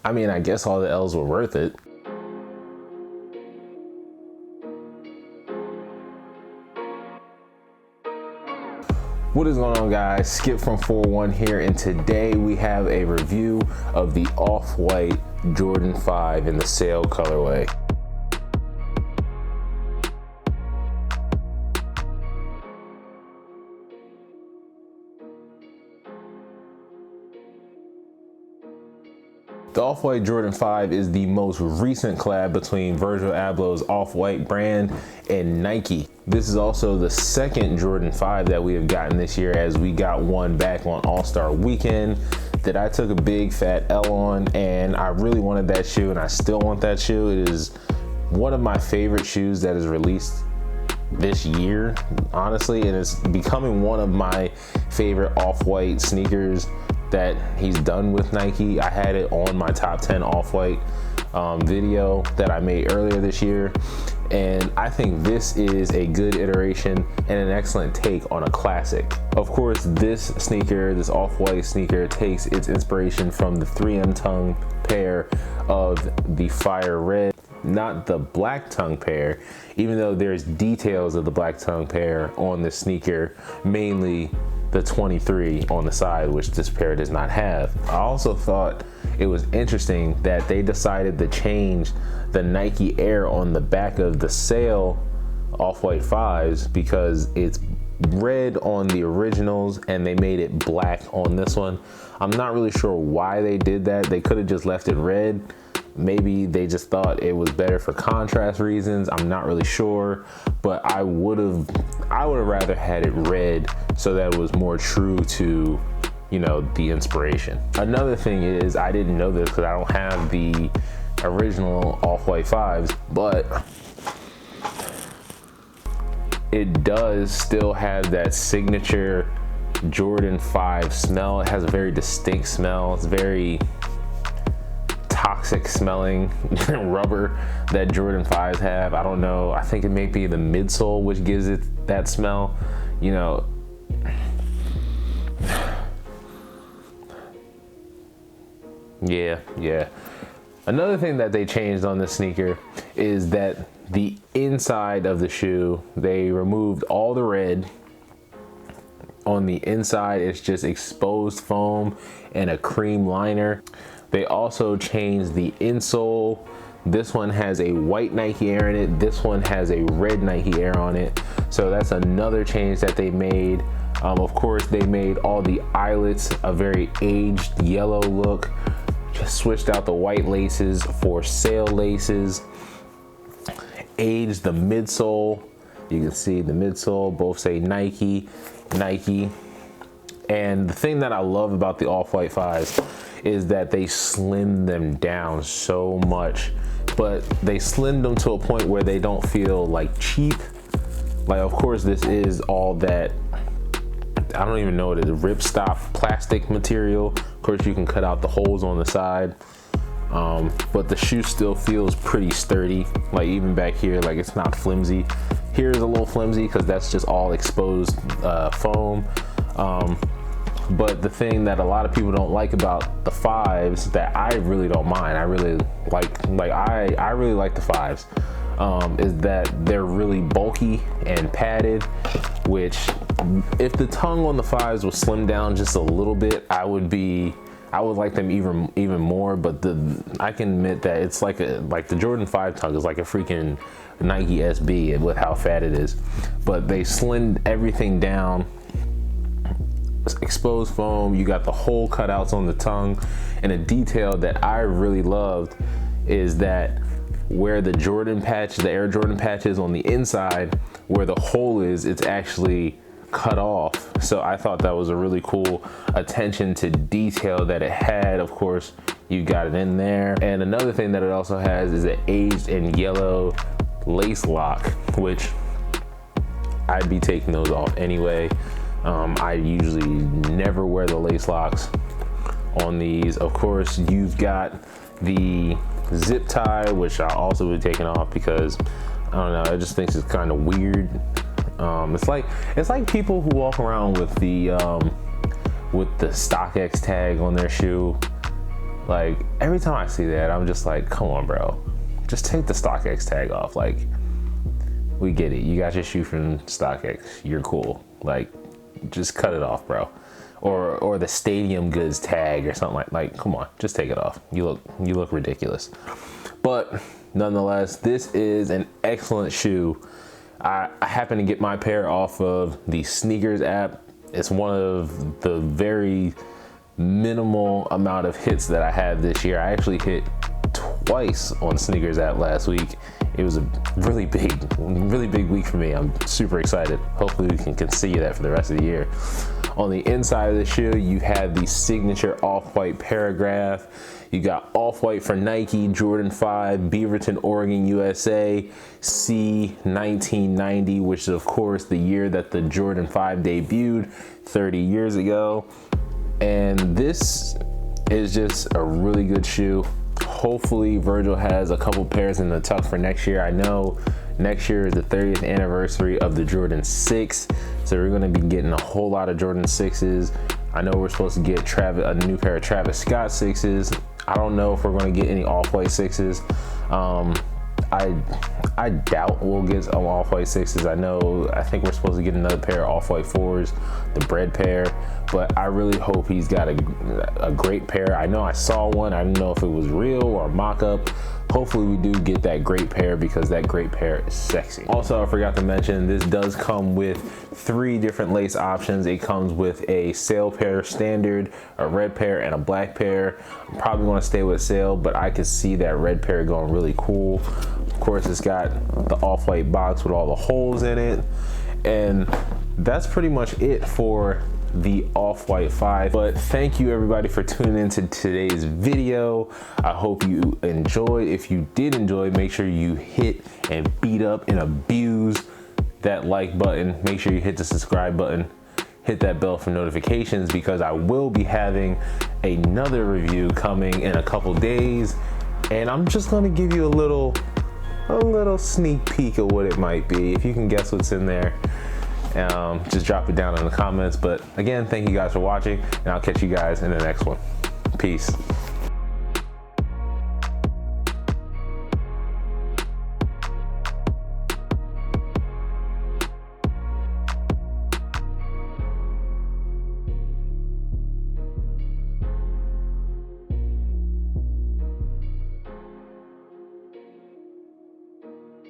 I mean, I guess all the L's were worth it. What is going on, guys? Skip from 4-1 here, and today we have a review of the Off-White Jordan 5 in the Sail colorway. The Off-White Jordan 5 is the most recent collab between Virgil Abloh's Off-White brand and Nike. This is also the second Jordan 5 that we have gotten this year, as we got one back on All-Star Weekend that I took a big fat L on, and I really wanted that shoe, and I still want that shoe. It is one of my favorite shoes that is released this year, honestly, and it's becoming one of my favorite Off-White sneakers that he's done with Nike. I had it on my top 10 Off-White video that I made earlier this year, and I think this is a good iteration and an excellent take on a classic. Of course, this sneaker, this Off-White sneaker, takes its inspiration from the 3M tongue pair of the Fire Red, not the black tongue pair, even though there's details of the black tongue pair on the sneaker, mainly the 23 on the side, which this pair does not have. I also thought it was interesting that they decided to change the Nike Air on the back of the Sail Off-White 5s, because it's red on the originals and they made it black on this one. I'm not really sure why they did that. They could have just left it red. Maybe they just thought it was better for contrast reasons. I'm not really sure, but I would have rather had it red so that it was more true to, you know, the inspiration. Another thing is, I didn't know this because I don't have the original Off-White 5s, but it does still have that signature Jordan 5 smell. It has a very distinct smell. It's very toxic smelling rubber that Jordan 5s have. I don't know, I think it may be the midsole which gives it that smell, you know. Yeah. Another thing that they changed on this sneaker is that the inside of the shoe, they removed all the red. On the inside, it's just exposed foam and a cream liner. They also changed the insole. This one has a white Nike Air in it. This one has a red Nike Air on it. So that's another change that they made. Of course, they made all the eyelets a very aged yellow look. Just switched out the white laces for Sail laces. Aged the midsole. You can see the midsole, both say Nike. And the thing that I love about the Off-White 5s is that they slimmed them down so much, but they slimmed them to a point where they don't feel like cheap. Like, of course, this is all that, I don't even know what it is, ripstop plastic material. Of course, you can cut out the holes on the side, but the shoe still feels pretty sturdy. Like, even back here, like, it's not flimsy. Here's a little flimsy because that's just all exposed foam. But the thing that a lot of people don't like about the 5s that I really don't mind, I really like the 5s, is that they're really bulky and padded, which if the tongue on the 5s was slimmed down just a little bit, I would like them even more. But I can admit that it's like the Jordan 5 tongue is like a freaking Nike SB with how fat it is. But they slimmed everything down. Exposed foam, you got the hole cutouts on the tongue, and a detail that I really loved is that where the Jordan patch, the Air Jordan patch is on the inside, where the hole is, it's actually cut off. So I thought that was a really cool attention to detail that it had. Of course, you got it in there. And another thing that it also has is an aged and yellow lace lock, which I'd be taking those off anyway. I usually never wear the lace locks on these. Of course, you've got the zip tie, which I'll also be taking off because I don't know, I just think it's kind of weird. It's like people who walk around with the StockX tag on their shoe. Like, every time I see that, I'm just like, come on, bro. Just take the StockX tag off. Like, we get it. You got your shoe from StockX. You're cool. Like, just cut it off, bro. Or the Stadium Goods tag or something like, come on, just take it off. You look ridiculous. But nonetheless, this is an excellent shoe. I happen to get my pair off of the SNKRS app. It's one of the very minimal amount of hits that I have this year. I actually hit twice on SNKRS app last week. It was a really big week for me. I'm super excited. Hopefully we can continue that for the rest of the year. On the inside of the shoe, you have the signature off-white paragraph. You got off-white for Nike, Jordan 5, Beaverton, Oregon, USA, C 1990, which is of course the year that the Jordan 5 debuted 30 years ago. And this is just a really good shoe. Hopefully Virgil has a couple pairs in the tuck for next year. I know next year is the 30th anniversary of the Jordan 6, so we're gonna be getting a whole lot of Jordan 6s. I know we're supposed to get a new pair of Travis Scott 6s. I don't know if we're gonna get any off-white 6s. I doubt we'll get some off-white 6s. I think we're supposed to get another pair of off-white 4s, the bread pair, but I really hope he's got a great pair. I know I saw one. I don't know if it was real or mock-up. Hopefully we do get that great pair, because that great pair is sexy. Also, I forgot to mention, this does come with 3 different lace options. It comes with a sail pair standard, a red pair, and a black pair. I'm probably gonna stay with sail, but I could see that red pair going really cool. Of course, it's got the off-white box with all the holes in it. And that's pretty much it for the Off-White 5. But thank you everybody for tuning into today's video. I hope you enjoyed. If you did enjoy, make sure you hit and beat up and abuse that like button. Make sure you hit the subscribe button. Hit that bell for notifications, because I will be having another review coming in a couple days. And I'm just gonna give you a little sneak peek of what it might be. If you can guess what's in there, just drop it down in the comments. But again, thank you guys for watching, and I'll catch you guys in the next one. Peace.